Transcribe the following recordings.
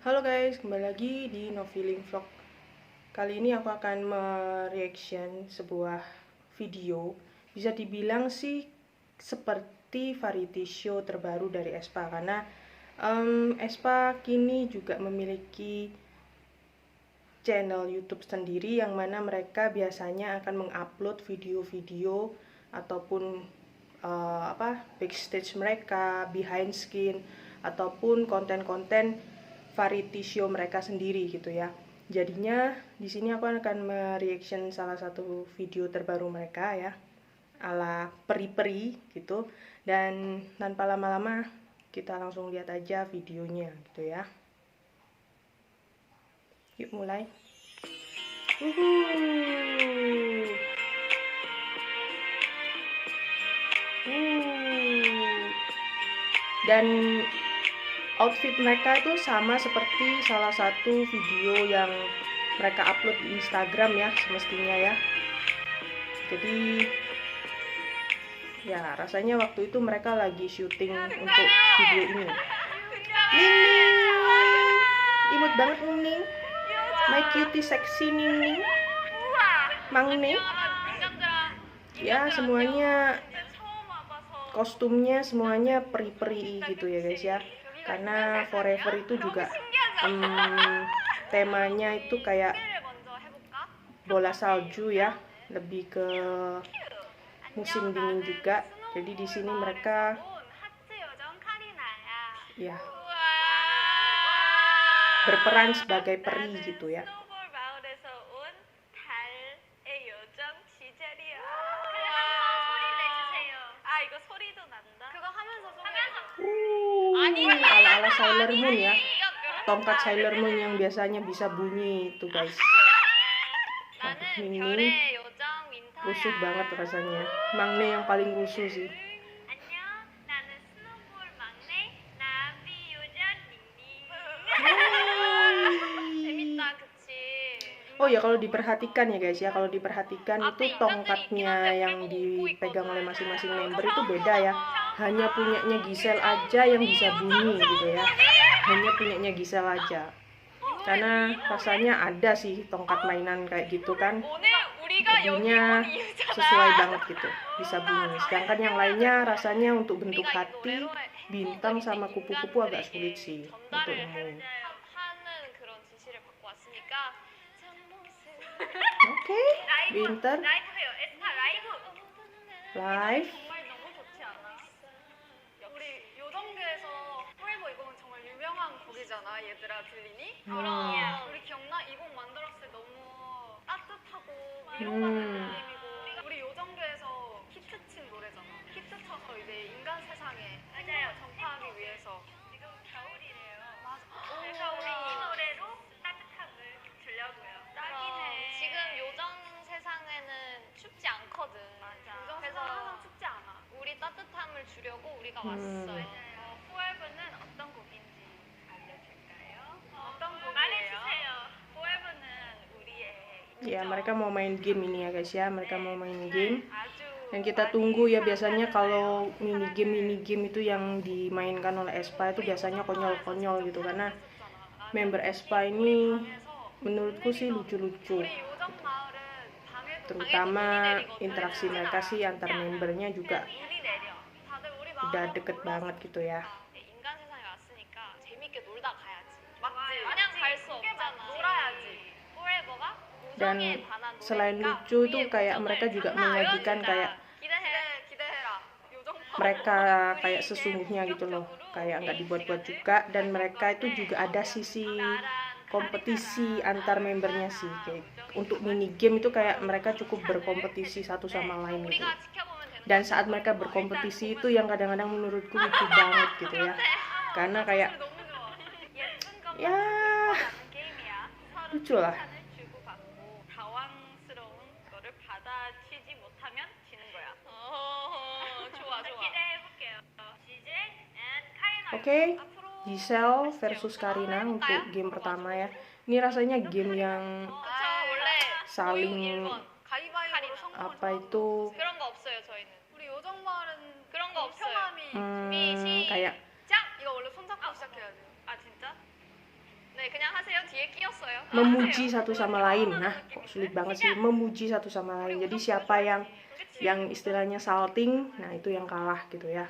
Halo guys, kembali lagi di Noveling Vlog. Kali ini aku akan mereaction sebuah video. Bisa dibilang sih seperti variety show terbaru dari aespa, karena aespa kini juga memiliki channel YouTube sendiri yang mana mereka biasanya akan mengupload video-video ataupun backstage mereka, behind skin, ataupun konten-konten variety show mereka sendiri gitu ya. Jadinya di sini aku akan mereaction salah satu video terbaru mereka ya, ala peri-peri gitu. Dan tanpa lama-lama kita langsung lihat aja videonya gitu ya. Yuk mulai. Dan outfit mereka itu sama seperti salah satu video yang mereka upload di Instagram ya, semestinya ya. Jadi ya rasanya waktu itu mereka lagi syuting untuk video ini. Ning, imut banget Ning, my cutie sexy Ning, Mang Ning. Ya semuanya kostumnya semuanya peri-peri gitu ya guys ya, karena Forever itu juga temanya itu kayak bola salju ya, lebih ke musim dingin juga. Jadi di sini mereka ya berperan sebagai peri gitu ya. Ala-ala Sailor Moon ya, tongkat Sailor Moon yang biasanya bisa bunyi itu guys. Ini rusuh banget rasanya. Mangne yang paling rusuh sih. Oh ya, kalau diperhatikan ya guys ya, kalau diperhatikan itu tongkatnya yang dipegang oleh masing-masing member itu beda ya. Hanya punyanya Giselle aja yang bisa bunyi gitu ya. Hanya punyanya Giselle aja. Karena rasanya ada sih tongkat mainan kayak gitu kan, bunyinya sesuai banget gitu, bisa bunyi. Sedangkan yang lainnya rasanya untuk bentuk hati, bintang sama kupu-kupu agak sulit sih untuk nemu. Oke, pinter. Live. 얘들아 들리니? 우리 기억나? 이 곡 만들었을 때 너무 따뜻하고 이런 느낌이고 우리 요정교에서 히트친 노래잖아. 히트 쳐서 이제 인간 세상에 전파하기 위해서. 지금 겨울이래요. 맞아. 그래서 우리 이 노래로 따뜻함을 주려고요. 딱이네. 지금 요정 세상에는 춥지 않거든. 맞아. 요정 세상은 항상 춥지 않아. 우리 따뜻함을 주려고 우리가 왔어. 포에버는 어떤 곡인지 ya, mereka mau main game ini ya guys ya, mereka mau main game. Dan kita tunggu ya, biasanya kalau mini game itu yang dimainkan oleh aespa itu biasanya konyol-konyol gitu, karena member aespa ini menurutku sih lucu-lucu, terutama interaksi mereka sih antar membernya juga udah deket banget gitu ya. Dan selain lucu itu kayak mereka juga menyajikan kayak mereka kayak sesungguhnya gitu loh, kayak nggak dibuat-buat juga. Dan mereka itu juga ada sisi kompetisi antar membernya sih, kayak untuk mini game itu kayak mereka cukup berkompetisi satu sama lain gitu. Dan saat mereka berkompetisi itu yang kadang-kadang menurutku lucu banget gitu ya, karena kayak ya lucu lah. Oke, Giselle versus Karina untuk game pertama ya. Ini rasanya game yang saling apa itu kayak 뒤에 끼었어요. memuji satu sama lain. Nah, kok sulit banget sih memuji satu sama lain. Jadi siapa yang istilahnya salting, nah itu yang kalah gitu ya.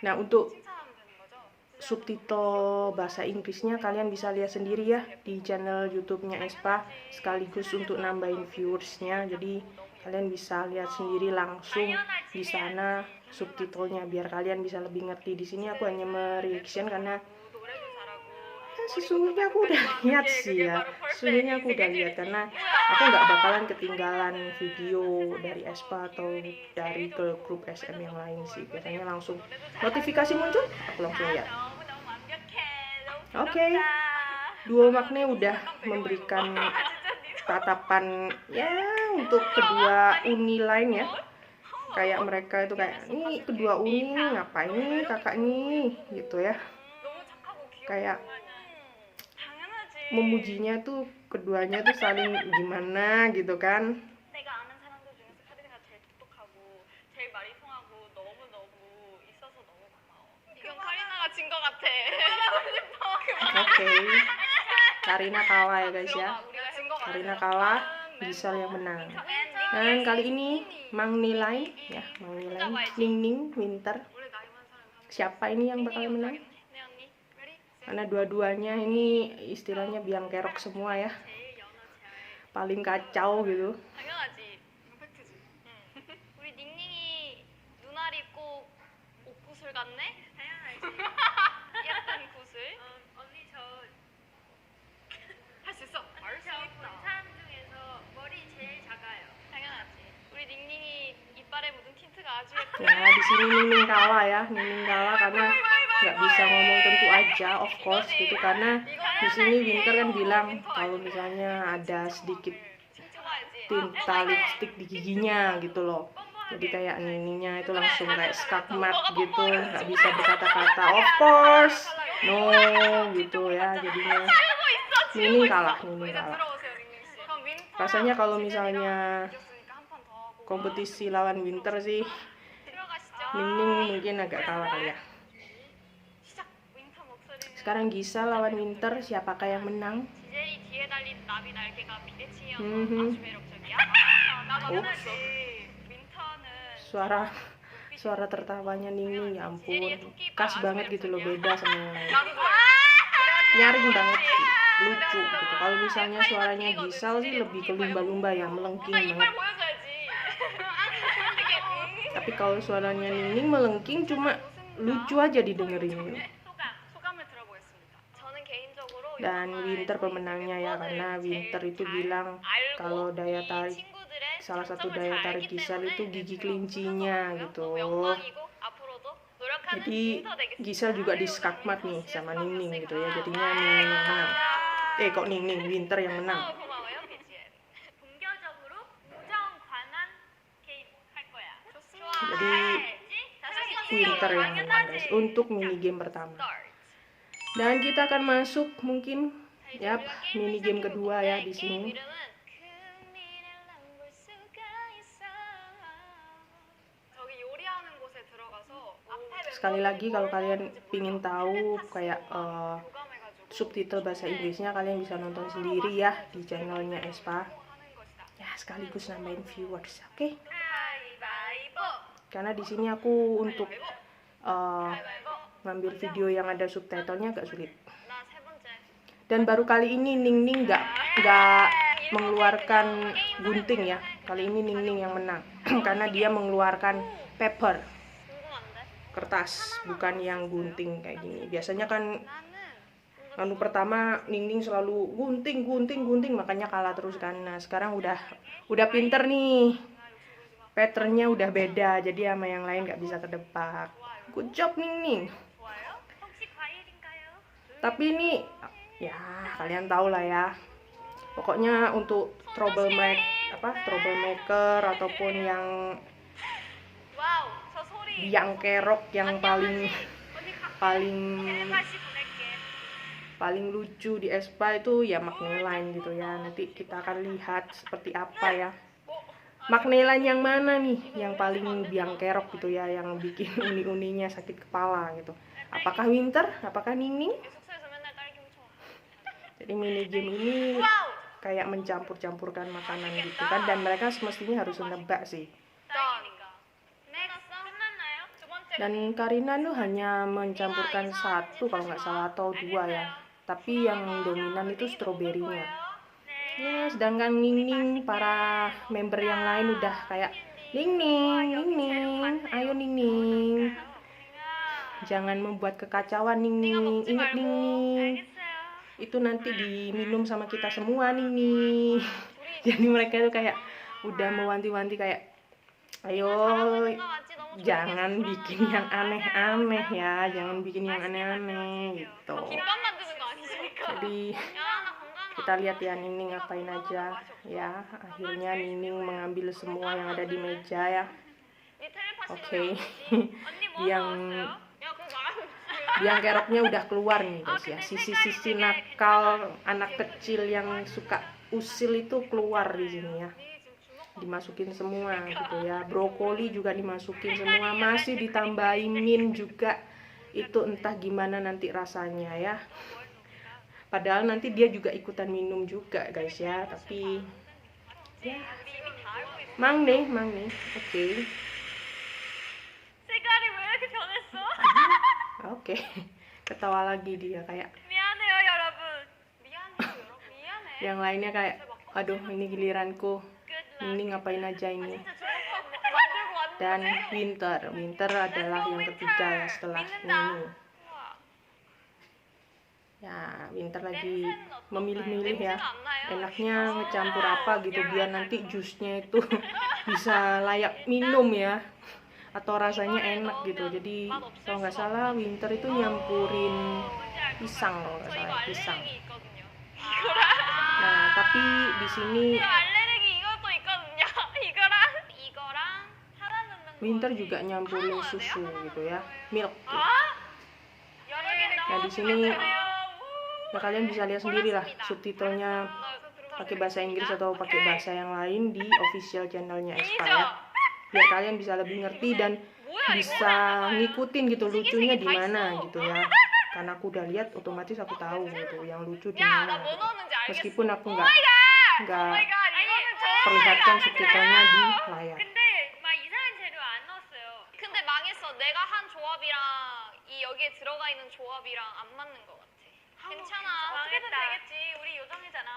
Nah, untuk 칭찬하면 되는 거죠? subtitle bahasa Inggrisnya kalian bisa lihat sendiri ya di channel YouTube-nya Espa, sekaligus untuk nambahin viewersnya. Jadi kalian bisa lihat sendiri langsung di sana subtitlenya biar kalian bisa lebih ngerti. Di sini aku hanya mereaction karena 노래도 잘하고 sesungguhnya aku udah lihat sih ya. Sesungguhnya aku udah lihat karena aku nggak bakalan ketinggalan video dari Espa atau dari ke grup SM yang lain sih. Biasanya langsung notifikasi muncul, aku langsung lihat. 너무너무 완벽해. 너무 Oke, duo Magne udah memberikan tatapan ya untuk kedua uni lain ya. Kayak mereka itu kayak, nih kedua uni ngapain nih kakak nih gitu ya. 너무 착하고 귀엽고 Kayak 당연하지. memujinya tuh keduanya tuh saling gimana gitu kan. 내가 아는 사람들 중에서 카리나가 제일 똑똑하고 제일 말이 통하고 너무너무 있어서 너무 고마워. 이건 카리나가 진 거 같아. 하고 싶어. Oke, Karina kalah ya guys ya. 우리가 진거 같아. Karina kalah, Gisel yang menang. Dan kali ini Magne lain ya, Magne lain, Ningning, Winter. 원래 나이 많은 사람이 Siapa ini yang bakal menang? 네 언니. ready? Karena dua-duanya ini istilahnya biang kerok semua ya, 제일 연하 제일 paling kacau gitu. 당연하지. 팩트지. 응. 우리 닝닝이 눈알이 꼭 옥구슬 같네? 당연하지. 예쁜 구슬. 언니 저 할 수 있어. 알수 있다. 사람 중에서 머리 제일 작아요. 당연하지. 우리 닝닝이 이빨에 묻은 틴트가 아주 예뻐. Ya di sini Ningning kalah ya, Ningning kalah karena nggak bisa ngomong tentu aja, of course gitu, karena di sini Winter kan bilang kalau misalnya ada sedikit 칭찬해야지. tinta lipstick di giginya gitu loh. Jadi kayak Niningnya itu langsung kayak skakmat gitu, nggak bisa berkata-kata, of course, no gitu ya. Jadinya Nining kalah, Nining 이제 kalah. 들어오세요, 닝닝 씨. 그럼 윈터. Rasanya kalau misalnya 이겼으니까 한 판 더 하고. kompetisi lawan Winter sih, 들어가시죠. Ningning mungkin agak kalah kali ya. 시작. 윈터 목소리는. Sekarang Gisel lawan Winter, siapakah yang menang? 지젤이 뒤에 달린 나비 날개가 비대칭이어서 음흠. 아주 매력적이야. 나 당연하지. 윈터는 Suara tertawanya Ningning, ya ampun, khas banget gitu loh, beda sama yang lain. 나도 좋아. Nyaring banget sih, lucu gitu. Kalau misalnya suaranya Gisel sih lebih ke lumba-lumba ya, melengking 나 이빨 banget. 보여줘야지. Tapi kalau suaranya Ningning melengking cuma lucu aja didengerin gitu. 소감을 들어보겠습니다. 저는 개인적으로 Dan Winter pemenangnya ya, karena Winter itu bilang kalau daya tarik, salah satu daya tarik Gisel itu gigi kelincinya gitu. Jadi Gisel juga di skakmat nih sama Ningning gitu ya, jadinya Ningning yang menang. Kok Ningning, Winter yang menang. 고마워요, BGM. 본격적으로 우정 관한 게임 할 거야. 좋아. Jadi Winter yang menang guys untuk mini game pertama. Dan kita akan masuk mungkin mini game kedua ya di sini. 저기 요리하는 곳에 들어가서 앞에 Sekali lagi kalau kalian pingin tahu kayak 교감해가지고 subtitle bahasa Inggrisnya, kalian bisa nonton sendiri ya di channelnya Espa. 하는 것이다. Ya sekaligus nambahin viewers, oke? 가위바위보. Karena di sini aku untuk 가위바위보. ngambil video yang ada subtitlenya agak sulit. 나 세 번째. Dan baru kali ini Ningning nggak mengeluarkan gunting ya. Kali ini Ningning yang menang karena dia mengeluarkan paper, 궁금한데? kertas, bukan yang gunting kayak gini. Biasanya kan 나는 pertama Ningning selalu gunting, makanya kalah terus kan. Nah sekarang udah pinter nih, patternnya udah beda, jadi sama yang lain nggak bisa kedebak. Good job Ningning. 좋아요? 혹시 과일인가요? Tapi ini ya kalian tahu lah ya. Pokoknya untuk troublemaker ataupun yang 와우, 저 소리. biang kerok yang paling 다시 보낼게. paling lucu di Espa itu ya Magneline gitu ya. Nanti kita akan lihat seperti apa ya. Magneline yang mana nih yang paling biang kerok gitu ya, yang bikin uni-uninya sakit kepala gitu. Apakah Winter? Apakah Ningning? 숙소에서 맨날 딸기 훔쳐. Jadi mini game ini kayak mencampur-campurkan makanan gitu kan, dan mereka semestinya harus menebak sih. 끝났나요? 두 번째 Dan Karina tuh hanya mencampurkan satu kalau nggak salah atau dua ya, tapi yang dominan itu stroberinya. Ya, sedangkan Ningning, para member yang lain udah kayak Ningning, Ningning, ayo Ningning, jangan membuat kekacauan Ningning, ingat Ningning, itu nanti diminum sama kita semua Ningning. Jadi mereka tuh kayak udah mewanti-wanti kayak, ayo jangan bikin yang aneh-aneh ya, jangan bikin yang aneh-aneh gitu. 김밥 만드는 거 아니십니까? Jadi kita lihat ya Ningning ngapain aja ya. Akhirnya Ningning mengambil semua yang ada di meja ya. Oke. Biang keroknya udah keluar nih guys ya. Sisi-sisi nakal anak kecil yang suka usil itu keluar di sini ya. Dimasukin semua gitu ya. Brokoli juga dimasukin semua, masih ditambahin mint juga. Itu entah gimana nanti rasanya ya. Padahal nanti dia juga ikutan minum juga guys ya, tapi ya mang nih. Oke. 색깔이 왜 이렇게 변했어? Oke. Ketawa lagi dia kayak 미안해요 여러분. 미안해. yang lainnya kayak, aduh ini giliranku, ini ngapain aja ini. Dan Winter adalah yang ketiga ya setelah ini. Ya, Winter lagi memilih-milih ya. Enaknya ngecampur apa gitu biar nanti jusnya itu bisa layak minum ya. Atau rasanya enak gitu. Jadi kalau nggak salah Winter itu nyampurin pisang kalau nggak salah, pisang. Nah, tapi di sini 알레르기 이것도 있거든요. 이거랑 하나 넣는 거. Winter juga nyampurin susu gitu ya, milk. Gitu. 여러 개 Nah, di sini ya kalian bisa lihat sendiri lah subtitlenya pakai bahasa Inggris atau pakai bahasa yang lain di official channelnya Aespa ya, biar kalian bisa lebih ngerti dan bisa ngikutin gitu lucunya di mana gitu ya. Karena aku udah lihat, otomatis aku tahu gitu yang lucu di mana. 뭐 Gitu. 넣었는지 알겠어. Meskipun aku nggak perlihatkan subtitlenya di layar. 근데 막 이상한 재료 안 넣었어요. 근데 망했어. 내가 한 조합이랑 이 여기에 들어가 있는 조합이랑 안 맞는 것 같아. 괜찮아. 어떻게든 망했다. 되겠지. 우리 요정이잖아.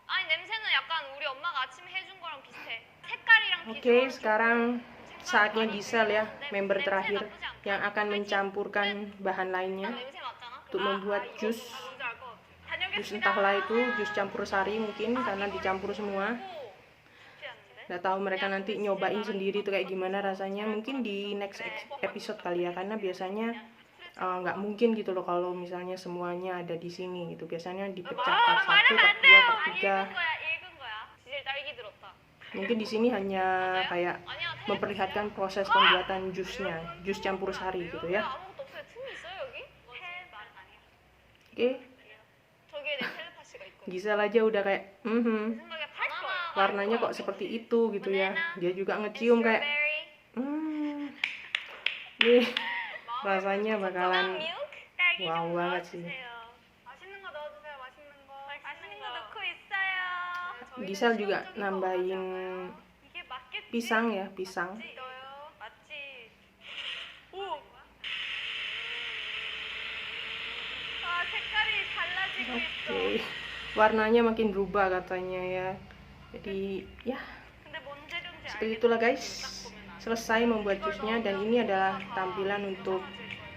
아니 냄새는 약간 우리 엄마가 아침에 해준 거랑 비슷해. 색깔이랑 Oke, sekarang saatnya Giselle ya, member terakhir yang akan mencampurkan bahan lainnya 냄새 맞잖아. untuk membuat jus. 뭔지 알 것 같아. Jus entahlah itu jus campur sari mungkin karena dicampur semua. 쉽지 않은데? Nggak tahu mereka nanti nyobain sendiri tuh kayak gimana rasanya. Mungkin di next episode kali ya, karena biasanya nggak mungkin gitu loh kalau misalnya semuanya ada di sini gitu. Biasanya dipecah part 1, part 2, part 3. 읽은 거야. 지젤 딸기 들었다. Mungkin di sini hanya kayak memperlihatkan proses pembuatan jusnya, jus campur sari gitu ya. 아무것도 없어요. 틈이 있어요 여기? 말 아니야. Oke, 저기에 내 텔레파시가 있거든. Giselle aja udah kayak, 생각에 바나나. warnanya kok seperti itu gitu ya. Dia juga ngecium kayak, nih rasanya bakalan 딸기 wow 좀 banget sih. 넣어주세요. 맛있는 거 넣어주세요. 맛있는 거. 맛있는 거 넣고 있어요. Giselle juga nambahin 이게 맞겠지? pisang ya, pisang. 넣어요. 맞지? 오. 아 색깔이 달라지고 있어. Oke, warnanya makin berubah katanya ya. Jadi ya 근데 뭔 재료인지 seperti itulah guys. Selesai membuat jusnya dan ini adalah tampilan untuk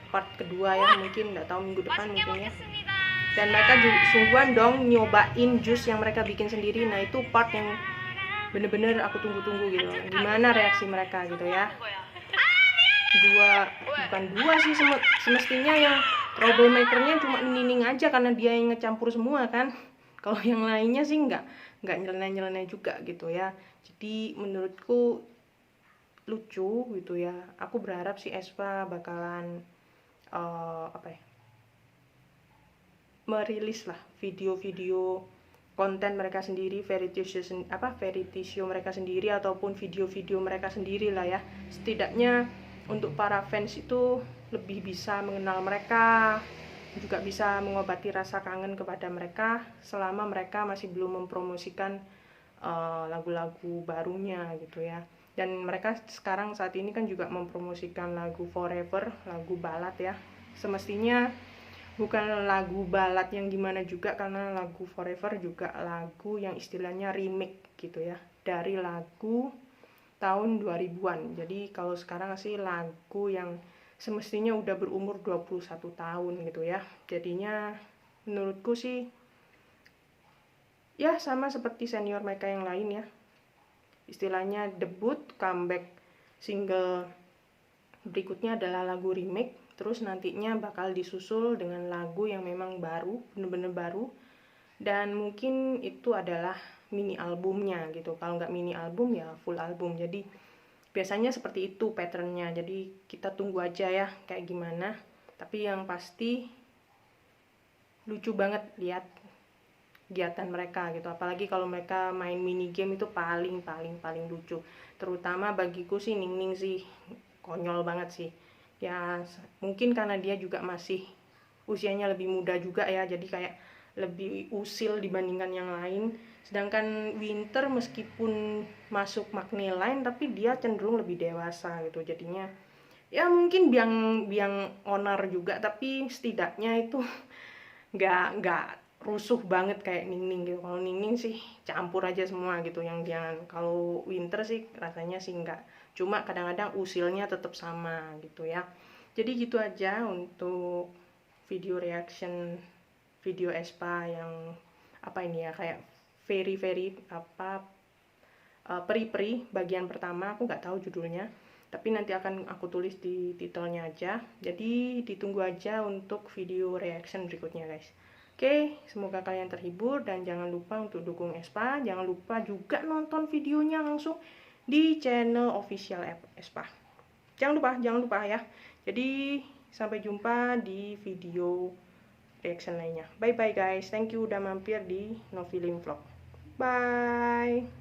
part kedua ya, mungkin nggak tahu minggu depan 맛있게 mungkin ya. 먹겠습니다. Dan mereka juga sungguhan dong nyobain jus yang mereka bikin sendiri. Nah itu part yang bener-bener aku tunggu-tunggu gitu. Gimana reaksi mereka gitu ya. Bukan dua sih semestinya yang troublemakernya cuma Nining aja karena dia yang ngecampur semua kan. Kalau yang lainnya sih nggak nyeleneh-nyeleneh juga gitu ya. Jadi menurutku lucu gitu ya. Aku berharap si Aespa bakalan merilis lah video-video konten mereka sendiri, variety show mereka sendiri ataupun video-video mereka sendiri lah ya. Setidaknya untuk para fans itu lebih bisa mengenal mereka, juga bisa mengobati rasa kangen kepada mereka selama mereka masih belum mempromosikan lagu-lagu barunya gitu ya. Dan mereka sekarang saat ini kan juga mempromosikan lagu Forever, lagu balad ya. Semestinya bukan lagu balad yang gimana juga, karena lagu Forever juga lagu yang istilahnya remake gitu ya, dari lagu tahun 2000-an. Jadi kalau sekarang sih lagu yang semestinya udah berumur 21 tahun gitu ya. Jadinya menurutku sih ya sama seperti senior mereka yang lain ya. Istilahnya debut, comeback, single berikutnya adalah lagu remake, terus nantinya bakal disusul dengan lagu yang memang baru, bener-bener baru, dan mungkin itu adalah mini albumnya gitu. Kalau nggak mini album ya full album. Jadi biasanya seperti itu patternnya. Jadi kita tunggu aja ya kayak gimana. Tapi yang pasti lucu banget lihat kegiatan mereka gitu. Apalagi kalau mereka main mini game itu paling lucu. Terutama bagiku sih Ningning sih konyol banget sih. Ya mungkin karena dia juga masih usianya lebih muda juga ya. Jadi kayak lebih usil dibandingkan yang lain. Sedangkan Winter meskipun masuk Magneline tapi dia cenderung lebih dewasa gitu. Jadinya ya mungkin biang onar juga, tapi setidaknya itu nggak rusuh banget kayak Ningning gitu. Kalau Ningning sih campur aja semua gitu. Yang jangan, kalau Winter sih rasanya sih nggak, cuma kadang-kadang usilnya tetap sama gitu ya. Jadi gitu aja untuk video reaction video Aespa yang apa ini ya, kayak very apa peri-peri bagian pertama. Aku nggak tahu judulnya, tapi nanti akan aku tulis di titelnya aja. Jadi ditunggu aja untuk video reaction berikutnya guys. Oke, semoga kalian terhibur dan jangan lupa untuk dukung Aespa. Jangan lupa juga nonton videonya langsung di channel official Aespa. Jangan lupa ya. Jadi sampai jumpa di video reaction lainnya. Bye bye guys. Thank you udah mampir di Novilim Vlog. Bye.